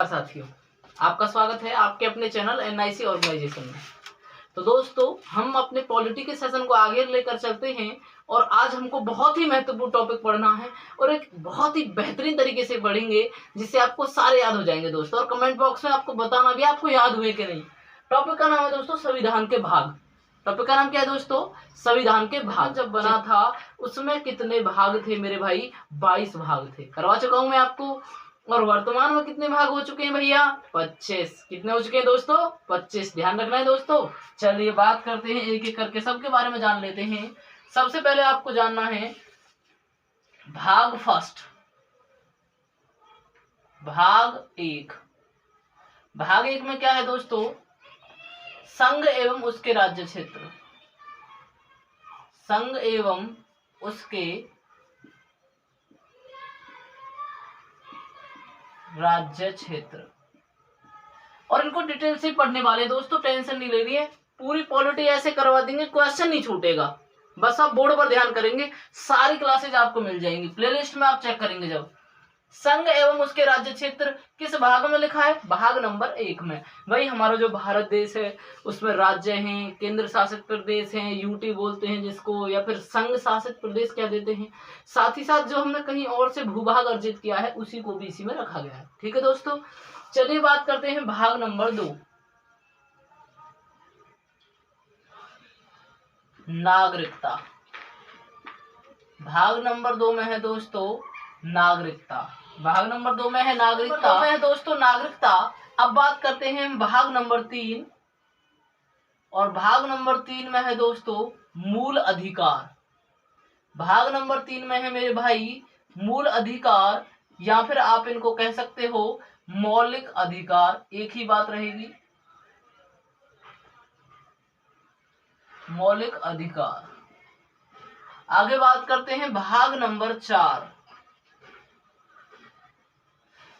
साथियों, आपका स्वागत है आपके अपने चैनल एनआईसी ऑर्गेनाइजेशन में। तो दोस्तों, हम अपने पॉलिटी के सेशन को आगे लेकर चलते हैं और आज हमको बहुत ही महत्वपूर्ण टॉपिक पढ़ना है और एक बहुत ही बेहतरीन तरीके से पढ़ेंगे जिससे आपको सारे याद हो जाएंगे दोस्तों। और कमेंट बॉक्स में आपको बताना भी आपको याद हुए कि नहीं। टॉपिक का नाम है दोस्तों संविधान के भाग। टॉपिक का नाम क्या है दोस्तों? संविधान के भाग। जब बना था उसमें कितने भाग थे मेरे भाई? 22 भाग थे। करवा चुका हूं मैं आपको। और वर्तमान में कितने भाग हो चुके हैं भैया? 25। कितने हो चुके हैं दोस्तों? 25। ध्यान रखना है दोस्तों। चलिए बात करते हैं, एक एक करके सबके बारे में जान लेते हैं। सबसे पहले आपको जानना है भाग फर्स्ट, भाग एक। भाग एक में क्या है दोस्तों? संघ एवं उसके राज्य क्षेत्र। संघ एवं उसके राज्य क्षेत्र। और इनको डिटेल से पढ़ने वाले दोस्तों, टेंशन नहीं लेनी है। पूरी पॉलिटी ऐसे करवा देंगे, क्वेश्चन नहीं छूटेगा। बस आप बोर्ड पर ध्यान करेंगे, सारी क्लासेज आपको मिल जाएंगी। प्लेलिस्ट में आप चेक करेंगे। जब संघ एवं उसके राज्य क्षेत्र किस भाग में लिखा है? भाग नंबर 1 में। भाई हमारा जो भारत देश है उसमें राज्य हैं, केंद्र शासित प्रदेश हैं, यूटी बोलते हैं जिसको, या फिर संघ शासित प्रदेश क्या देते हैं। साथ ही साथ जो हमने कहीं और से भूभाग अर्जित किया है उसी को भी इसी में रखा गया है। ठीक है दोस्तों, चलिए बात करते हैं भाग नंबर 2, नागरिकता। भाग नंबर 2 में है दोस्तों नागरिकता। भाग नंबर 2 में है नागरिकता। में है दोस्तों नागरिकता। अब बात करते हैं भाग नंबर 3, और भाग नंबर 3 में है दोस्तों मूल अधिकार। भाग नंबर 3 में है मेरे भाई मूल अधिकार, या फिर आप इनको कह सकते हो मौलिक अधिकार। एक ही बात रहेगी, मौलिक अधिकार। आगे बात करते हैं भाग नंबर 4।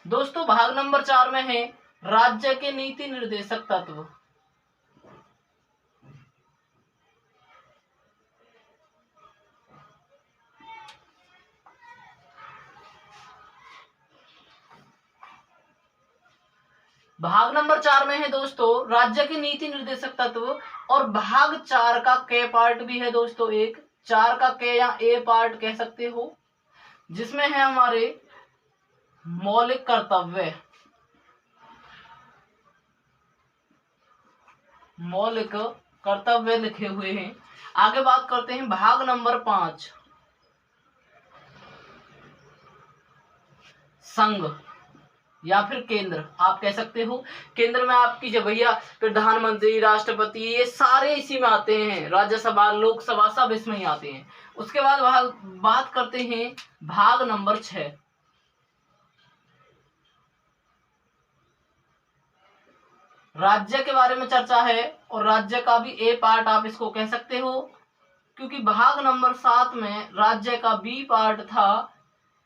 दोस्तों भाग नंबर 4 में है राज्य के नीति निर्देशक तत्व। भाग नंबर 4 में है दोस्तों राज्य के नीति निर्देशक तत्व। और भाग 4 का के पार्ट भी है दोस्तों, एक 4 का के या ए पार्ट कह सकते हो, जिसमें है हमारे मौलिक कर्तव्य। मौलिक कर्तव्य लिखे हुए हैं। आगे बात करते हैं भाग नंबर 5, संघ या फिर केंद्र आप कह सकते हो। केंद्र में आपकी जब भैया प्रधानमंत्री, राष्ट्रपति, ये सारे इसी में आते हैं। राज्यसभा, लोकसभा सब इसमें ही आते हैं। उसके बाद बात करते हैं भाग नंबर 6, राज्य के बारे में चर्चा है। और राज्य का भी ए पार्ट आप इसको कह सकते हो, क्योंकि भाग नंबर 7 में राज्य का बी पार्ट था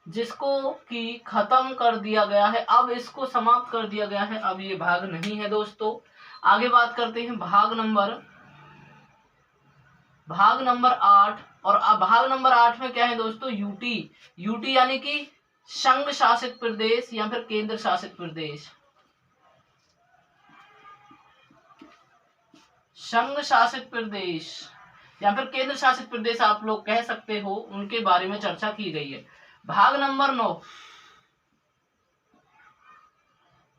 जिसको कि खत्म कर दिया गया है। अब इसको समाप्त कर दिया गया है, अब ये भाग नहीं है दोस्तों। आगे बात करते हैं भाग नंबर 8। और अब भाग नंबर 8 में क्या है दोस्तों? यूटी। यूटी यानी कि संघ शासित प्रदेश या फिर केंद्र शासित प्रदेश। संघ शासित प्रदेश या फिर केंद्र शासित प्रदेश आप लोग कह सकते हो, उनके बारे में चर्चा की गई है। भाग नंबर 9।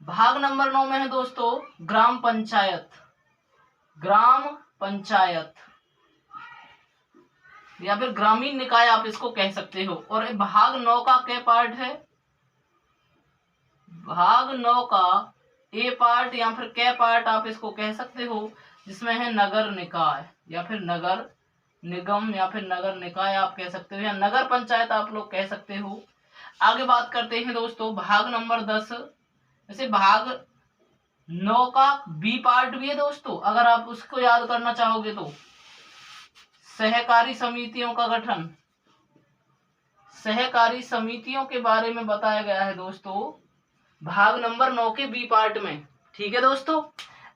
भाग नंबर 9 में है दोस्तों ग्राम पंचायत। ग्राम पंचायत या फिर ग्रामीण निकाय आप इसको कह सकते हो। और भाग 9 का क्या पार्ट है? भाग 9 का ए पार्ट या फिर क्या पार्ट आप इसको कह सकते हो, जिसमें है नगर निकाय या फिर नगर निगम या फिर नगर निकाय आप कह सकते हो, या नगर पंचायत आप लोग कह सकते हो। आगे बात करते हैं दोस्तों भाग नंबर 10। जैसे भाग 9 का बी पार्ट भी है दोस्तों, अगर आप उसको याद करना चाहोगे तो सहकारी समितियों का गठन। सहकारी समितियों के बारे में बताया गया है दोस्तों भाग नंबर 9 के बी पार्ट में। ठीक है दोस्तों,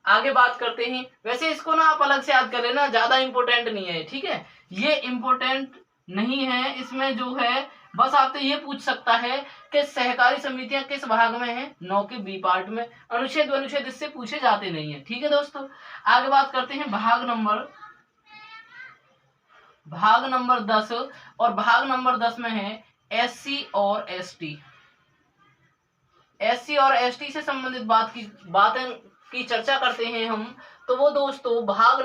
आगे बात करते हैं। वैसे इसको ना आप अलग से याद कर लेना, ज्यादा इंपॉर्टेंट नहीं है। ठीक है, ये इंपॉर्टेंट नहीं है। इसमें जो है बस आपसे ये पूछ सकता है कि सहकारी समितियां किस भाग में हैं, 9 के बी पार्ट में। अनुच्छेद अनुच्छेद इससे पूछे जाते नहीं है। ठीक है दोस्तों, आगे बात करते हैं भाग नंबर 10। और भाग नंबर 10 में है एससी और एसटी। एससी और एसटी से संबंधित बातें की चर्चा करते हैं हम, तो वो दोस्तों भाग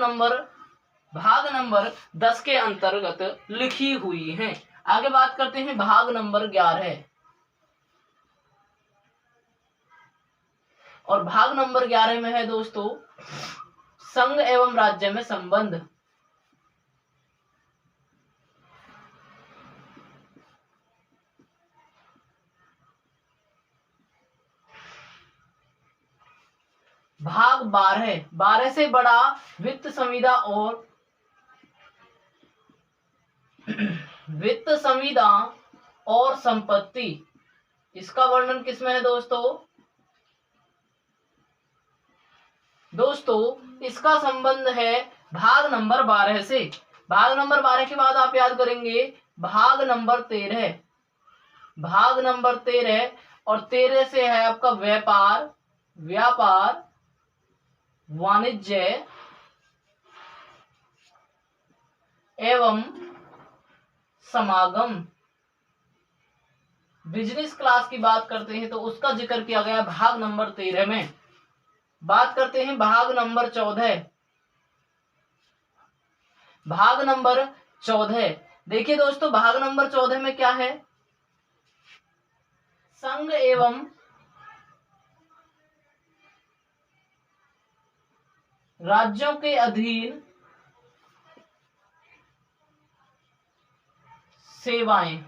नंबर 10 के अंतर्गत लिखी हुई हैं। आगे बात करते हैं भाग नंबर 11। और भाग नंबर 11 में है दोस्तों संघ एवं राज्य में संबंध। भाग 12 से बड़ा वित्त संविदा और संपत्ति, इसका वर्णन किसमें है दोस्तों इसका संबंध है भाग नंबर 12 से। भाग नंबर 12 के बाद आप याद करेंगे भाग नंबर 13। और 13 से है आपका व्यापार वाणिज्य एवं समागम। बिजनेस क्लास की बात करते हैं तो उसका जिक्र किया गया भाग नंबर 13 में। बात करते हैं भाग नंबर 14। देखिए दोस्तों भाग नंबर 14 में क्या है, संघ एवं राज्यों के अधीन सेवाएं।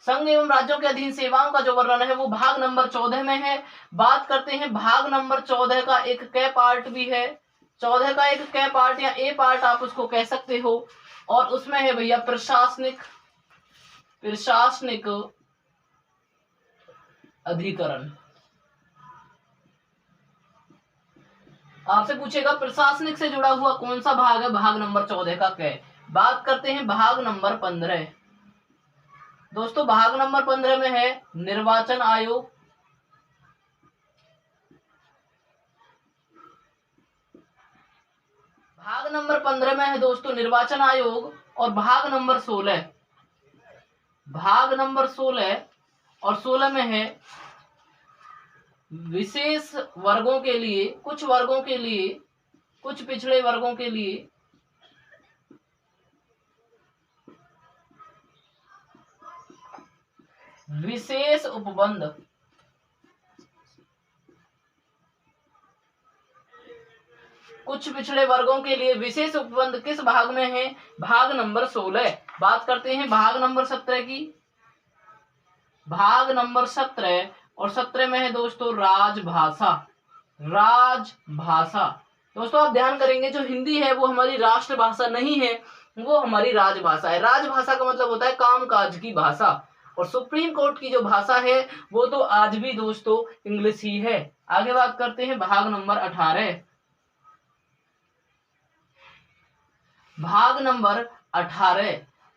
संघ एवं राज्यों के अधीन सेवाओं का जो वर्णन है वो भाग नंबर 14 में है। बात करते हैं भाग नंबर 14 का एक क पार्ट भी है। 14 का एक क पार्ट या ए पार्ट आप उसको कह सकते हो, और उसमें है भैया प्रशासनिक अधिकरण। आपसे पूछेगा प्रशासनिक से जुड़ा हुआ कौन सा भाग है, भाग नंबर 14 का क। बात करते हैं भाग नंबर 15। दोस्तों भाग नंबर 15 में है निर्वाचन आयोग। भाग नंबर 15 में है दोस्तों निर्वाचन आयोग। और भाग नंबर 16 और 16 में है विशेष वर्गों के लिए, कुछ पिछड़े वर्गों के लिए विशेष उपबंध। कुछ पिछड़े वर्गों के लिए विशेष उपबंध किस भाग में है, भाग नंबर 16। बात करते हैं भाग नंबर 17 की। भाग नंबर 17 और 17 में है दोस्तों राजभाषा। दोस्तों आप ध्यान करेंगे जो हिंदी है वो हमारी राष्ट्रभाषा नहीं है, वो हमारी राजभाषा है। राजभाषा का मतलब होता है कामकाज की भाषा। और सुप्रीम कोर्ट की जो भाषा है वो तो आज भी दोस्तों इंग्लिश ही है। आगे बात करते हैं भाग नंबर 18।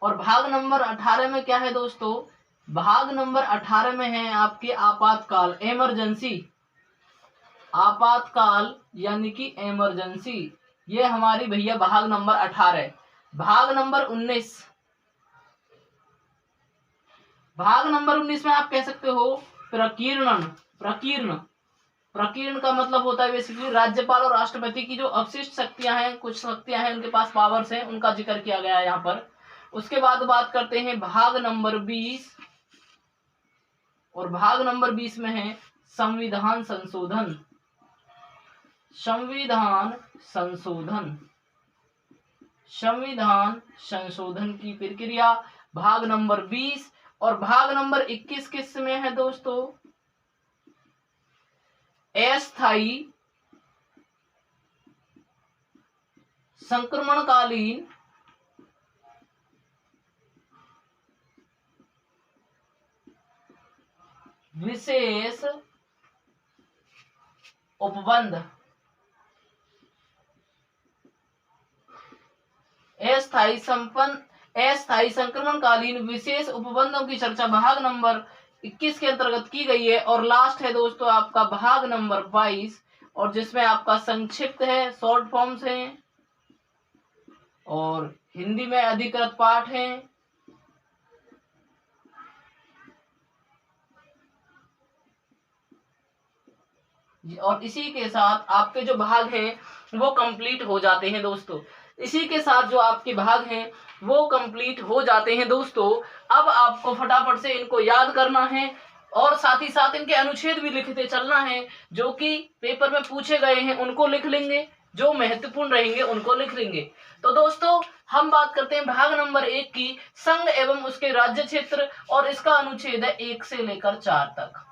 और भाग नंबर 18 में क्या है दोस्तों, भाग नंबर 18 में है आपके आपातकाल, आपातकाल यानी कि इमरजेंसी। ये हमारी भैया भाग नंबर 18। भाग नंबर 19 में आप कह सकते हो प्रकीर्णन का मतलब होता है बेसिकली राज्यपाल और राष्ट्रपति की जो अवशिष्ट शक्तियां हैं, कुछ शक्तियां हैं उनके पास, पावर्स हैं, उनका जिक्र किया गया है यहाँ पर। उसके बाद बात करते हैं भाग नंबर 20। और भाग नंबर 20 में है संविधान संशोधन की प्रक्रिया, भाग नंबर 20। और भाग नंबर 21 किस में है दोस्तों, अस्थायी संक्रमणकालीन विशेष उपबंध। अस्थायी संक्रमणकालीन विशेष उपबंधों की चर्चा भाग नंबर 21 के अंतर्गत की गई है। और लास्ट है दोस्तों आपका भाग नंबर 22, और जिसमें आपका संक्षिप्त है, शॉर्ट फॉर्म्स हैं और हिंदी में अधिकृत पाठ हैं। और इसी के साथ आपके जो भाग हैं वो कंप्लीट हो जाते हैं दोस्तों। इसी के साथ जो आपके भाग हैं वो कंप्लीट हो जाते हैं दोस्तों। अब आपको फटाफट से इनको याद करना है और साथ ही साथ इनके अनुच्छेद भी लिखते चलना है। जो कि पेपर में पूछे गए हैं उनको लिख लेंगे, जो महत्वपूर्ण रहेंगे उनको लिख लेंगे। तो दोस्तों हम बात करते हैं भाग नंबर 1 की, संघ एवं उसके राज्य क्षेत्र, और इसका अनुच्छेद है 1 से लेकर 4 तक।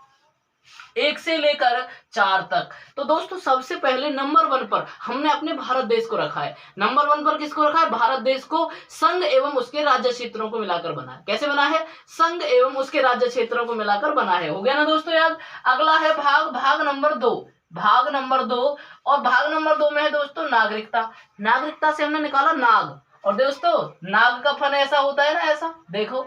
1 से लेकर 4 तक। तो दोस्तों सबसे पहले नंबर 1 पर हमने अपने भारत देश को रखा है। नंबर 1 पर किसको रखा है? भारत देश को संघ एवं उसके राज्य क्षेत्रों को मिलाकर बना है। कैसे बना है? संघ एवं उसके राज्य क्षेत्रों को मिलाकर बना है। हो गया ना दोस्तों याद? अगला है भाग नंबर 2। भाग नंबर 2, और भाग नंबर 2 में है दोस्तों नागरिकता। नागरिकता से हमने निकाला नाग, और दोस्तों नाग का फन ऐसा होता है ना, ऐसा देखो,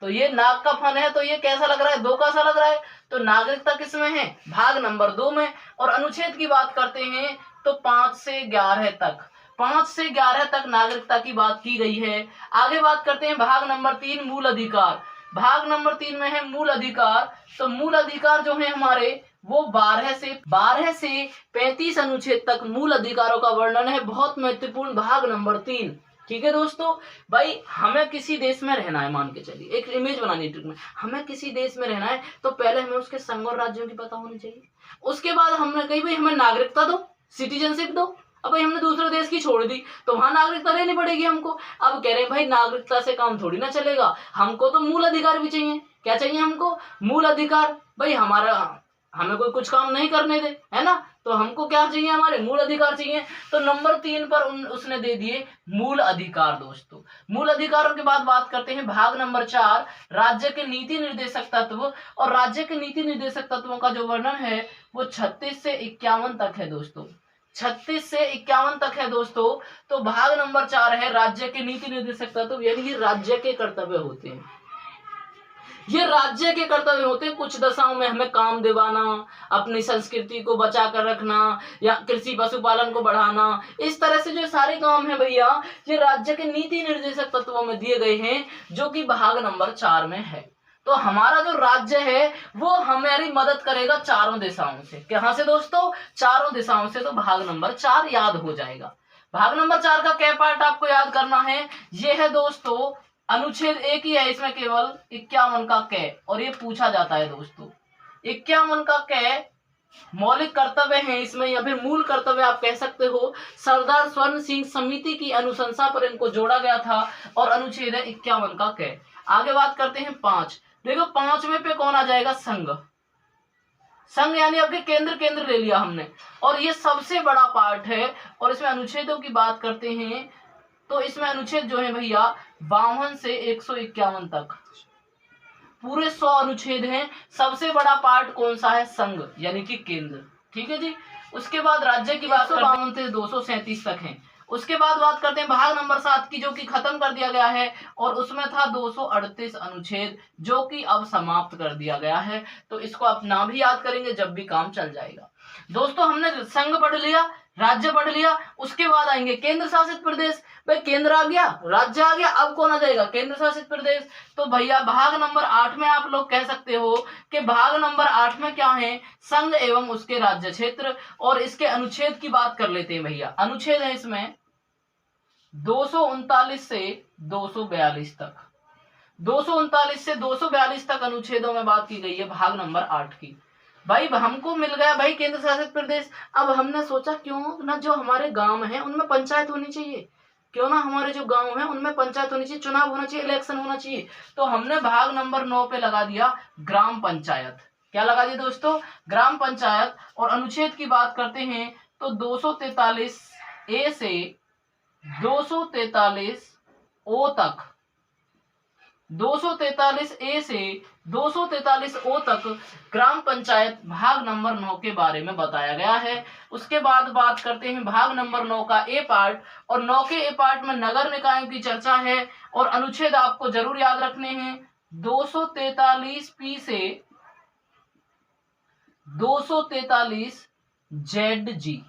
तो ये नाग का फन है, तो ये कैसा लग रहा है? 2 का सा लग रहा है। तो नागरिकता किस में है? भाग नंबर 2 में। और अनुच्छेद की बात करते हैं तो 5 से 11 तक, 5 से 11 तक नागरिकता की बात की गई है। आगे बात करते हैं भाग नंबर 3, मूल अधिकार। भाग नंबर 3 में है मूल अधिकार। तो मूल अधिकार जो है हमारे वो 12 से 35 अनुच्छेद तक मूल अधिकारों का वर्णन है। बहुत महत्वपूर्ण भाग नंबर 3। ठीक है दोस्तों, भाई हमें किसी देश में रहना है, मान के चलिए एक इमेज बनानी ट्रिक में, हमें किसी देश में रहना है तो पहले हमें उसके संघ और राज्यों की पता होनी चाहिए। उसके बाद हमने कही भाई हमें नागरिकता दो, सिटीजनशिप दो। अब भाई हमने दूसरे देश की छोड़ दी तो वहां नागरिकता लेनी पड़ेगी हमको। अब कह रहे हैं भाई नागरिकता से काम थोड़ी ना चलेगा, हमको तो मूल अधिकार भी चाहिए। क्या चाहिए हमको? मूल अधिकार। भाई हमें कोई कुछ काम नहीं करने दे, है ना, तो हमको क्या चाहिए? हमारे मूल अधिकार चाहिए। तो नंबर 3 पर उसने दे दिए मूल अधिकार दोस्तों। मूल अधिकारों के बाद बात करते हैं भाग नंबर 4, राज्य के नीति निर्देशक तत्व। और राज्य के नीति निर्देशक तत्वों का जो वर्णन है वो 36 से 51 तक है दोस्तों। 36 से 51 तक है दोस्तों। तो भाग नंबर 4 है राज्य के नीति निर्देशक तत्व, यानी कि राज्य के कर्तव्य होते हैं। ये राज्य के कर्तव्य होते हैं। कुछ दशाओं में हमें काम दिवाना, अपनी संस्कृति को बचा कर रखना, या कृषि पशुपालन को बढ़ाना, इस तरह से जो सारे काम है भैया ये राज्य के नीति निर्देशक तत्वों में दिए गए हैं, जो कि भाग नंबर 4 में है। तो हमारा जो राज्य है वो हमारी मदद करेगा चारों दिशाओं से। कहां से दोस्तों? चारों दिशाओं से। तो भाग नंबर 4 याद हो जाएगा। भाग नंबर 4 का क्या पार्ट आपको याद करना है? ये है दोस्तों अनुच्छेद 1 ही है, इसमें केवल 51 का कै, और ये पूछा जाता है दोस्तों। 51 का कै मौलिक कर्तव्य है इसमें, या फिर मूल कर्तव्य आप कह सकते हो। सरदार स्वर्ण सिंह समिति की अनुशंसा पर इनको जोड़ा गया था, और अनुच्छेद है 51 का कै। आगे बात करते हैं 5। देखो 5वें पे कौन आ जाएगा? संघ। संघ यानी आपके केंद्र ले लिया हमने, और ये सबसे बड़ा पार्ट है। और इसमें अनुच्छेदों की बात करते हैं तो इसमें अनुच्छेद जो है भैया 52 से 151 तक, पूरे 100 अनुच्छेद हैं। सबसे बड़ा पार्ट कौन सा है? संघ यानी कि केंद्र। ठीक है जी। उसके बाद राज्य की बात 152 से 237 तक है। उसके बाद बात करते हैं भाग नंबर 7 की, जो कि खत्म कर दिया गया है, और उसमें था 238 अनुच्छेद, जो कि अब समाप्त कर दिया गया है। तो इसको आप ना भी याद करेंगे जब भी काम चल जाएगा। दोस्तों हमने संघ पढ़ लिया, राज्य पढ़ लिया, उसके बाद आएंगे केंद्र शासित प्रदेश। भाई केंद्र आ गया, राज्य आ गया, अब कौन आ जाएगा? केंद्र शासित प्रदेश। तो भैया भाग नंबर 8 में आप लोग कह सकते हो कि भाग नंबर 8 में क्या है? संघ एवं उसके राज्य क्षेत्र। और इसके अनुच्छेद की बात कर लेते हैं भैया। अनुच्छेद है इसमें 239 से 242 तक, 239 से 242 तक अनुच्छेदों में बात की गई है भाग नंबर 8 की। भाई हमको मिल गया भाई केंद्र शासित प्रदेश। अब हमने सोचा क्यों ना जो हमारे गांव हैं उनमें पंचायत होनी चाहिए, क्यों ना हमारे जो गांव हैं उनमें पंचायत होनी चाहिए, चुनाव होना चाहिए, इलेक्शन होना चाहिए। तो हमने भाग नंबर 9 पे लगा दिया ग्राम पंचायत। क्या लगा दिया दोस्तों? ग्राम पंचायत। और अनुच्छेद की बात करते हैं तो 243 ए से 243 ओ तक, 243 ए से 243 ओ तक ग्राम पंचायत भाग नंबर 9 के बारे में बताया गया है। उसके बाद बात करते हैं भाग नंबर 9 का ए पार्ट, और 9 के ए पार्ट में नगर निकायों की चर्चा है और अनुच्छेद आपको जरूर याद रखने हैं। 243 पी से 243 जेड जी,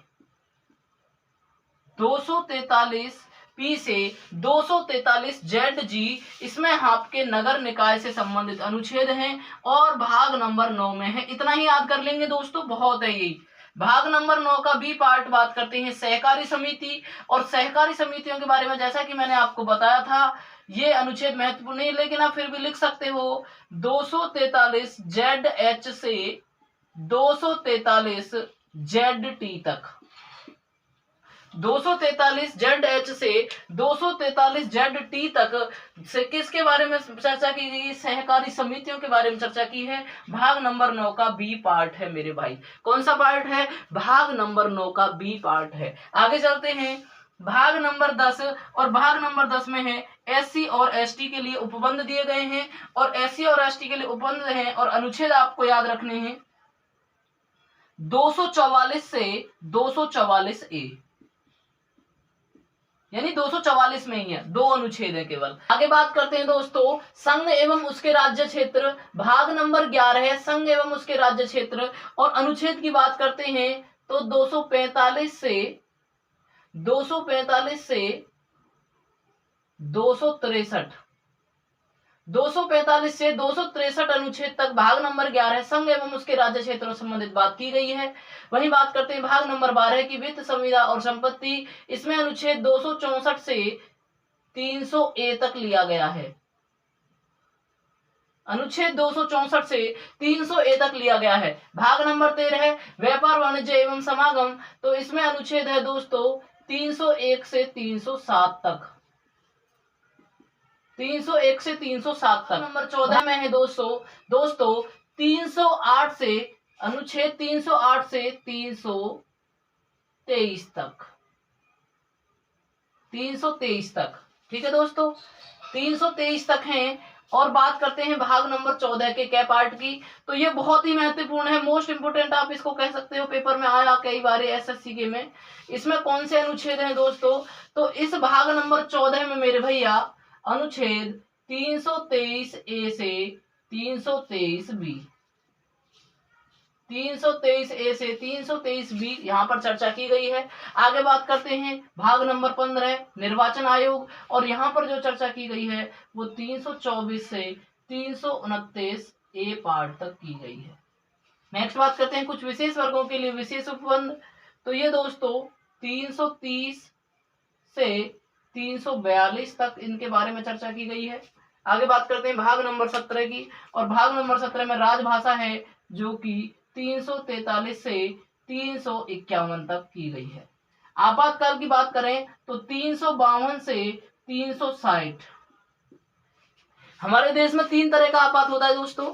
243 पी से 243 जेड जी, इसमें आपके नगर निकाय से संबंधित अनुच्छेद हैं और भाग नंबर 9 में है। इतना ही याद कर लेंगे दोस्तों, बहुत है यही। भाग नंबर 9 का बी पार्ट बात करते हैं सहकारी समिति, और सहकारी समितियों के बारे में जैसा कि मैंने आपको बताया था, ये अनुच्छेद महत्वपूर्ण नहीं, लेकिन आप फिर भी लिख सकते हो 243 जेड एच से 243 जेड टी तक। 243 जेड एच से 243 जेड टी तक से किसके बारे में चर्चा की गई? सहकारी समितियों के बारे में चर्चा की है। भाग नंबर 9 का बी पार्ट है मेरे भाई। कौन सा पार्ट है? भाग नंबर 9 का बी पार्ट है। आगे चलते हैं भाग नंबर 10, और भाग नंबर 10 में है एससी और एसटी के लिए उपबंध दिए गए हैं, और एससी और एसटी के लिए उपबंध हैं और अनुच्छेद आपको याद रखने हैं 244 से 244 ए, यानी 244 में ही है, 2 अनुच्छेद है केवल। आगे बात करते हैं दोस्तों संघ एवं उसके राज्य क्षेत्र, भाग नंबर 11 है संघ एवं उसके राज्य क्षेत्र, और अनुच्छेद की बात करते हैं तो 245 से 263 से 263 अनुच्छेद तक भाग नंबर 11 संघ एवं उसके राज्य क्षेत्रों से संबंधित बात की गई है। वहीं बात करते हैं भाग नंबर 12 की वित्त संविदा और संपत्ति, इसमें अनुच्छेद 264 से 300 ए तक लिया गया है। अनुच्छेद 264 से 300 ए तक लिया गया है। भाग नंबर 13 है व्यापार वाणिज्य एवं समागम, तो इसमें अनुच्छेद है दोस्तों 301 से 307 तक, 301 से 307 तक। नंबर 14 में है दोस्तों 308 से अनुच्छेद 308 से 323 तक, 323 तक, ठीक है दोस्तों, 323 तक हैं। और बात करते हैं भाग नंबर 14 के कै पार्ट की, तो ये बहुत ही महत्वपूर्ण है, मोस्ट इंपोर्टेंट आप इसको कह सकते हो, पेपर में आया कई बार एसएससी के में। इसमें कौन से अनुच्छेद हैं दोस्तों? तो इस भाग नंबर 14 में मेरे भैया अनुच्छेद 323 ए से 323 बी, 323 ए से 323 बी यहाँ पर चर्चा की गई है। आगे बात करते हैं भाग नंबर 15 निर्वाचन आयोग, और यहाँ पर जो चर्चा की गई है वो 324 से 329 ए पार्ट तक की गई है। नेक्स्ट बात करते हैं कुछ विशेष वर्गों के लिए विशेष उपबंध, तो ये दोस्तों 330 से 342 तक इनके बारे में चर्चा की गई है। आगे बात करते हैं भाग नंबर 17 की, और भाग नंबर 17 में राजभाषा है जो कि 343 से 351 तक की गई है। आपातकाल की बात करें तो 352 से 360। हमारे देश में 3 तरह का आपात होता है दोस्तों।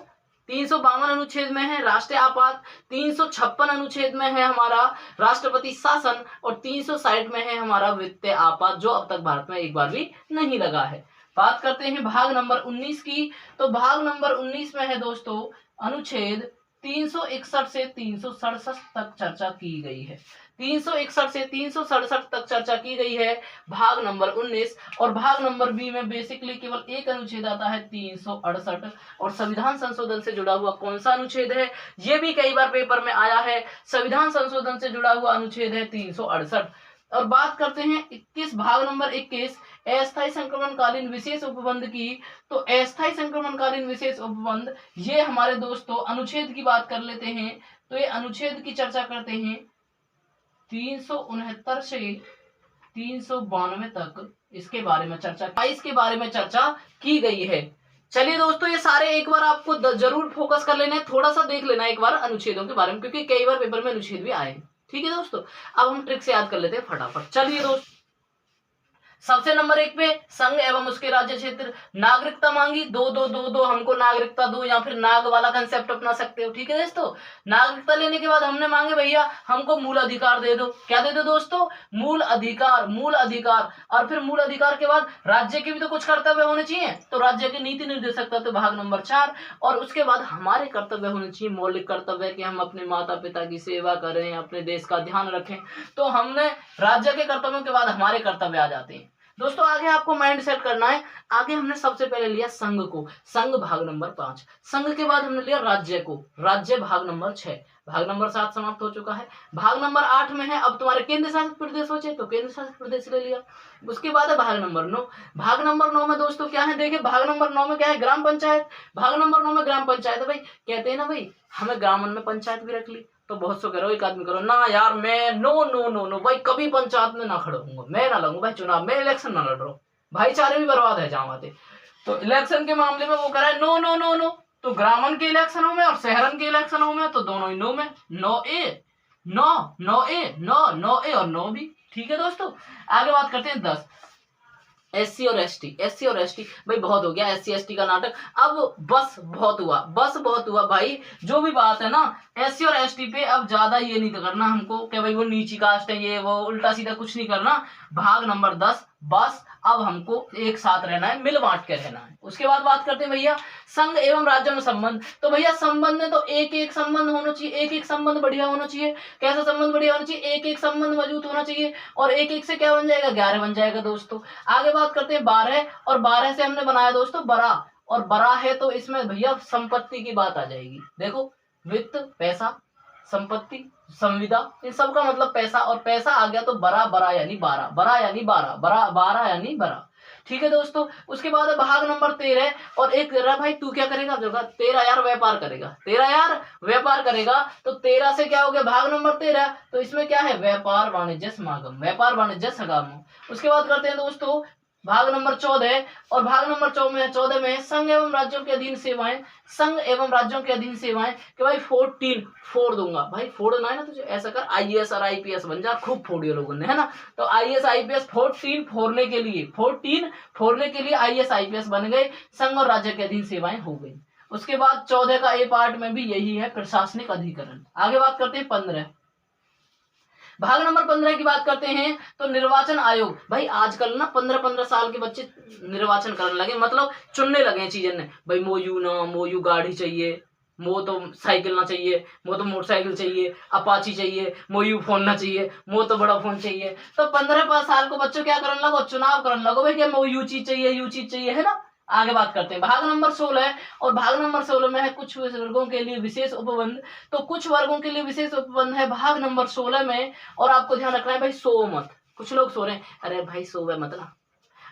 352 अनुच्छेद में है राष्ट्रीय आपात, 356 अनुच्छेद में है हमारा राष्ट्रपति शासन, और 360 में है हमारा वित्तीय आपात, जो अब तक भारत में एक बार भी नहीं लगा है। बात करते हैं भाग नंबर 19 की, तो भाग नंबर 19 में है दोस्तों अनुच्छेद 361 से 367 तक चर्चा की गई है। 361 से 367 तक चर्चा की गई है भाग नंबर 19। और भाग नंबर बी में बेसिकली केवल एक अनुच्छेद आता है 368, और संविधान संशोधन से जुड़ा हुआ कौन सा अनुच्छेद है, ये भी कई बार पेपर में आया है। संविधान संशोधन से जुड़ा हुआ अनुच्छेद है 368। और बात करते हैं 21 भाग नंबर 21 अस्थायी संक्रमणकालीन विशेष उपबंध की, तो अस्थायी संक्रमणकालीन विशेष उपबंध ये हमारे दोस्तों अनुच्छेद की बात कर लेते हैं, तो ये अनुच्छेद की चर्चा करते हैं 369 से 392 तक, इसके बारे में चर्चा 22 के बारे में चर्चा की गई है। चलिए दोस्तों, ये सारे एक बार आपको जरूर फोकस कर लेना है, थोड़ा सा देख लेना है एक बार अनुच्छेदों के बारे में, क्योंकि कई बार पेपर में अनुच्छेद भी आए। ठीक है दोस्तों, अब हम ट्रिक से याद कर लेते हैं फटाफट। चलिए दोस्तों, सबसे नंबर 1 पे संघ एवं उसके राज्य क्षेत्र। नागरिकता मांगी, दो दो दो दो, हमको नागरिकता दो, या फिर नाग वाला कंसेप्ट अपना सकते हो। ठीक है दोस्तों, नागरिकता लेने के बाद हमने मांगे भैया हमको मूल अधिकार दे दो। क्या दे दो दोस्तों? मूल अधिकार, मूल अधिकार। और फिर मूल अधिकार के बाद राज्य के भी तो कुछ कर्तव्य होने चाहिए, तो राज्य के नीति निर्देशक तत्व भाग नंबर 4। और उसके बाद हमारे कर्तव्य होने चाहिए, मौलिक कर्तव्य कि हम अपने माता पिता की सेवा करें, अपने देश का ध्यान रखें। तो हमने राज्य के कर्तव्यों के बाद हमारे कर्तव्य आ जाते हैं। दोस्तों आगे आपको माइंड सेट करना है। आगे हमने सबसे पहले लिया संघ को, संघ भाग नंबर 5। संघ के बाद हमने लिया राज्य को, राज्य भाग नंबर 6। भाग नंबर 7 समाप्त हो चुका है। भाग नंबर 8 में है अब तुम्हारे केंद्र शासित प्रदेश बचे, तो केंद्र शासित प्रदेश ले लिया। उसके बाद है भाग नंबर 9। भाग नंबर 9 में दोस्तों क्या है, देखिए भाग नंबर 9 में क्या है, ग्राम पंचायत। भाग नंबर 9 में ग्राम पंचायत है। भाई कहते हैं ना भाई हमें ग्राम में पंचायत भी रख ली, तो बहुत सो करो, एक आदमी करो ना यार मैं नो नो नो नो भाई कभी पंचायत में ना खड़ा हूँ, मैं ना लगूंगा भाई चुनाव में, इलेक्शन ना लड़ रहा हूँ, भाईचारे भी बर्बाद है जहां आते। तो इलेक्शन के मामले में वो कह रहा है नो नो नो नो। तो ग्रामन के इलेक्शनों में और शहरन के इलेक्शनों में तो दोनों ही नो में, नो ए नो, नो ए नो, नो ए और नो भी। ठीक है दोस्तों, आगे बात करते हैं 10 SC और ST। SC और ST भाई बहुत हो गया SC ST का नाटक, अब बस बहुत हुआ, बस बहुत हुआ भाई। जो भी बात है ना SC और ST पे अब ज्यादा ये नहीं करना हमको कि भाई वो नीची कास्ट है, ये वो उल्टा सीधा कुछ नहीं करना। भाग नंबर 10 बस अब हमको एक साथ रहना है, मिल बांट के रहना है। उसके बाद बात करते हैं भैया संघ एवं राज्य में संबंध। तो भैया संबंध में तो एक एक संबंध होना चाहिए, एक एक संबंध बढ़िया होना चाहिए। कैसा संबंध बढ़िया होना चाहिए? एक एक संबंध मजबूत होना चाहिए, और एक एक से क्या बन जाएगा, 11 बन जाएगा दोस्तों। आगे बात करते हैं 12, और 12 से हमने बनाया दोस्तों बड़ा, और बड़ा है तो इसमें भैया संपत्ति की बात आ जाएगी। देखो वित्त, पैसा, संपत्ति, संविदा, इन सब का मतलब पैसा, और पैसा आ गया तो बड़ा, बड़ा यानी 12, बड़ा यानी 12, बड़ा 12 यानी बड़ा। ठीक है दोस्तों, उसके बाद है भाग नंबर 13, और एक रहा भाई तू क्या करेगा, जो 13 यार व्यापार करेगा, 13 यार व्यापार करेगा। तो 13 से क्या हो गया, भाग नंबर 13, तो इसमें क्या है, व्यापार वाणिज्य समागम, व्यापार वाणिज्य समागम। उसके बाद करते हैं दोस्तों भाग नंबर 14, और भाग नंबर 14 में संघ एवं राज्यों के अधीन सेवाएं, संघ एवं राज्यों के अधीन सेवाएं कि भाई 14 फोड़ दूंगा, भाई फोड़ना है ना तुझे, ऐसा कर IAS और IPS बन जा, खूब फोड़ियो लोगों ने, है ना। तो IAS IPS 14 फोड़ने के लिए, 14 फोड़ने के लिए IAS IPS बन गए, संघ और राज्य के अधीन सेवाएं हो गई। उसके बाद 14 का A पार्ट में भी यही है, प्रशासनिक अधिकरण। आगे बात करते हैं 15, भाग नंबर 15 की बात करते हैं तो निर्वाचन आयोग। भाई आजकल ना 15-15 साल के बच्चे निर्वाचन करने लगे, मतलब चुनने लगे चीजें ने, भाई मोयू ना मोयू गाड़ी चाहिए, मो तो साइकिल ना चाहिए, मो तो मोटरसाइकिल चाहिए, अपाची चाहिए, मोयू फोन ना चाहिए, मो तो बड़ा फोन चाहिए। तो 15 साल को बच्चों क्या करने लगो, चुनाव करने लगो भाई क्या मो यू चीज चाहिए, यू चीज चाहिए, है ना। आगे बात करते हैं भाग नंबर 16, और भाग नंबर 16 में है कुछ वर्गों के लिए विशेष उपबंध। तो कुछ वर्गों के लिए विशेष उपबंध है भाग नंबर 16 में, और आपको ध्यान रखना है भाई सो मत। कुछ लोग सो रहे हैं, अरे भाई सोवे मत ना,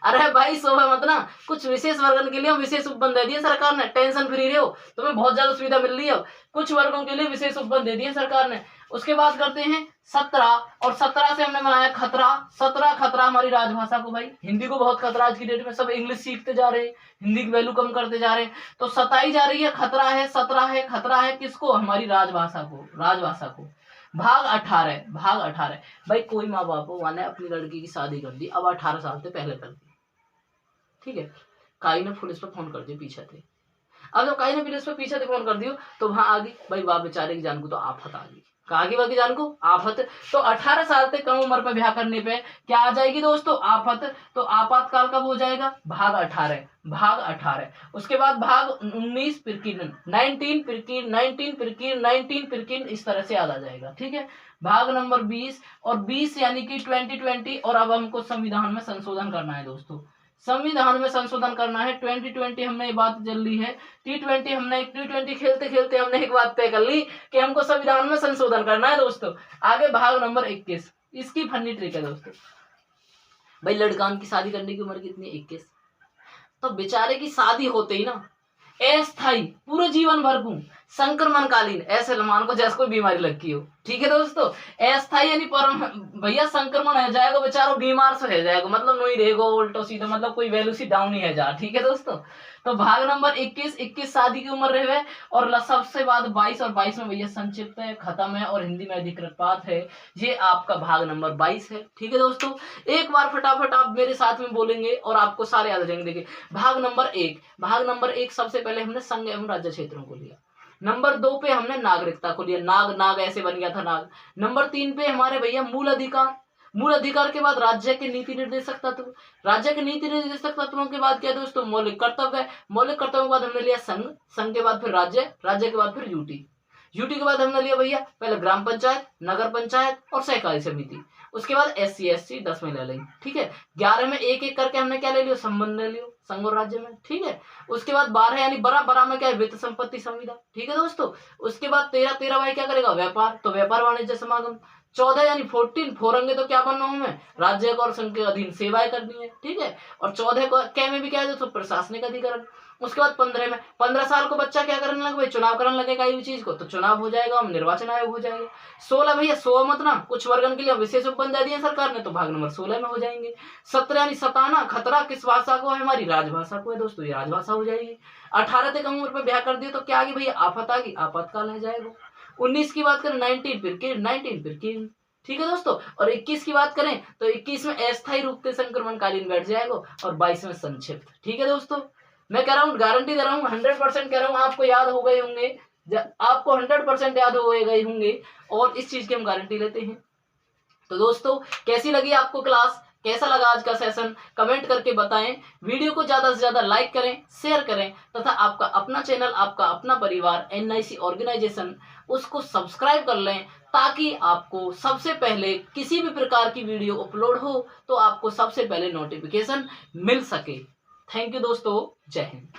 अरे भाई सोवे मत ना, कुछ विशेष वर्गों के लिए विशेष उपबंध दे दिए सरकार ने, टेंशन फ्री रहे हो, तुम्हें बहुत ज्यादा सुविधा मिल रही है। कुछ वर्गों के लिए विशेष उपबंध दे दिए सरकार ने। उसके बाद करते हैं 17, और 17 से हमने बनाया खतरा। 17 खतरा हमारी राजभाषा को, भाई हिंदी को बहुत खतरा, आज की डेट में सब इंग्लिश सीखते जा रहे हैं, हिंदी की वैल्यू कम करते जा रहे हैं, तो सताई जा रही है, खतरा है, 17 है, खतरा है किसको, हमारी राजभाषा को, राजभाषा को। भाग 18, भाग 18 भाई कोई माँ बाप ने अपनी लड़की की शादी कर दी, अब 18 साल से पहले कर दी, ठीक है, काई ने पुलिस पे फोन कर दिया पीछे थे। अब जब काई ने पुलिस पे पीछे थे फोन कर दियो, तो वहां आ गई भाई वाह बेचारे की जान को तो आफत आ गई, कहा की बाकी जान को आफत। तो 18 साल से कम उम्र पर ब्याह करने पे क्या आ जाएगी दोस्तों, आफत। तो आपातकाल कब हो जाएगा, भाग 18, भाग 18। उसके बाद भाग 19 प्रकीर्णन, 19 प्रकीर्णन, 19 प्रकीर्णन, 19 प्रकीर्णन, इस तरह से याद आ जाएगा, ठीक है। भाग नंबर 20, और 20 यानी कि 2020, और अब हमको संविधान में संशोधन करना है दोस्तों, संविधान में संशोधन करना है। 2020 हमने ये बात जल ली है, T20 हमने T20 खेलते खेलते हमने एक बात तय कर ली कि हमको संविधान में संशोधन करना है दोस्तों। आगे भाग नंबर 21, इसकी फनी ट्रिक है दोस्तों। भाई लड़कान की शादी करने की उम्र कितनी, 21। तो बेचारे की शादी होते ही ना अस्थाई पूरे जीवन भर को संक्रमणकालीन, ऐसे मान को जैसे कोई बीमारी लगती हो, ठीक है दोस्तों। अस्थायी यानी परम, भैया संक्रमण है जाएगा बेचारो बीमार से है जाएगा, मतलब नहीं रहेगा उल्टो सीधा, मतलब कोई वैल्यू सी डाउन ही है जा, ठीक है दोस्तों। तो भाग नंबर 21 शादी की उम्र रहे और सबसे बाद 22 और 22 में भैया संक्षिप्त है, खत्म है और हिंदी में अधिकृत पाठ है। ये आपका भाग नंबर 22 है, ठीक है दोस्तों। एक बार फटाफट आप मेरे साथ में बोलेंगे और आपको सारे याद रहेंगे। देखिए भाग नंबर एक सबसे पहले हमने संघ एवं राज्य क्षेत्रों को लिया। नंबर 2 पे हमने नागरिकता को लिया, नाग ऐसे बन गया था नाग। नंबर 3 पे हमारे भैया मूल अधिकार के बाद राज्य के नीति निर्देशक तत्व, राज्य के नीति निर्देशक तत्वों के बाद क्या दोस्तों मौलिक कर्तव्य, मौलिक कर्तव्यों के बाद हमने लिया संघ के बाद फिर राज्य के बाद फिर यूटी के बाद हमने लिया भैया पहले ग्राम पंचायत, नगर पंचायत और सहकारी समिति। उसके बाद SC ST 10 में ले लेंगे, ठीक है। 11 में एक एक करके हमने क्या ले लियो, संबंध ले लियो संघ और राज्य में, ठीक है। उसके बाद 12 यानी बड़ा में क्या है, वित्त संपत्ति संविदा, ठीक है दोस्तों। उसके बाद 13 भाई क्या करेगा, व्यापार, तो व्यापार वाणिज्य समागम। 14 यानी 14 फोरेंगे तो क्या बनना हूं मैं, राज्य और संघ के अधीन सेवाएं करनी है, ठीक है। और 14 को क्या में भी क्या है दोस्तों, प्रशासनिक अधिकरण। उसके बाद 15 में 15 साल को बच्चा क्या करने लगे भाई, चुनाव करने लगेगा ये चीज को, तो चुनाव हो जाएगा, हम निर्वाचन आयोग हो जाएगा। 16 भैया 16 मत ना, कुछ वर्गन के लिए विशेष उपबंध दे दिए सरकार ने, तो भाग नंबर 16 में हो जाएंगे। 17 यानी सताना, खतरा किस भाषा को है, हमारी राजभाषा को है दोस्तों, ये राजभाषा हो जाएगी। 18 तक उम्र पर ब्याह कर दिए तो क्या आ गई भैया, आफत आ गई, आपातकाल है जाएगा। 19 की बात करें 19 फिर किन, ठीक है दोस्तों। और 21 की बात करें तो 21 में अस्थायी रूप से संक्रमणकालीन बैठ जाएगा और 22 में संक्षिप्त, ठीक है दोस्तों। मैं कह रहा हूँ, गारंटी दे रहा हूँ, 100% कह रहा हूँ, आपको याद हो गए होंगे, आपको 100% याद हो गए होंगे और इस चीज की हम गारंटी लेते हैं। तो दोस्तों कैसी लगी आपको क्लास, कैसा लगा आज का सेशन, कमेंट करके बताएं। वीडियो को ज्यादा से ज्यादा लाइक करें, शेयर करें तथा आपका अपना चैनल, आपका अपना परिवार NIC ऑर्गेनाइजेशन, उसको सब्सक्राइब कर लें ताकि आपको सबसे पहले किसी भी प्रकार की वीडियो अपलोड हो तो आपको सबसे पहले नोटिफिकेशन मिल सके। थैंक यू दोस्तों, जय हिंद।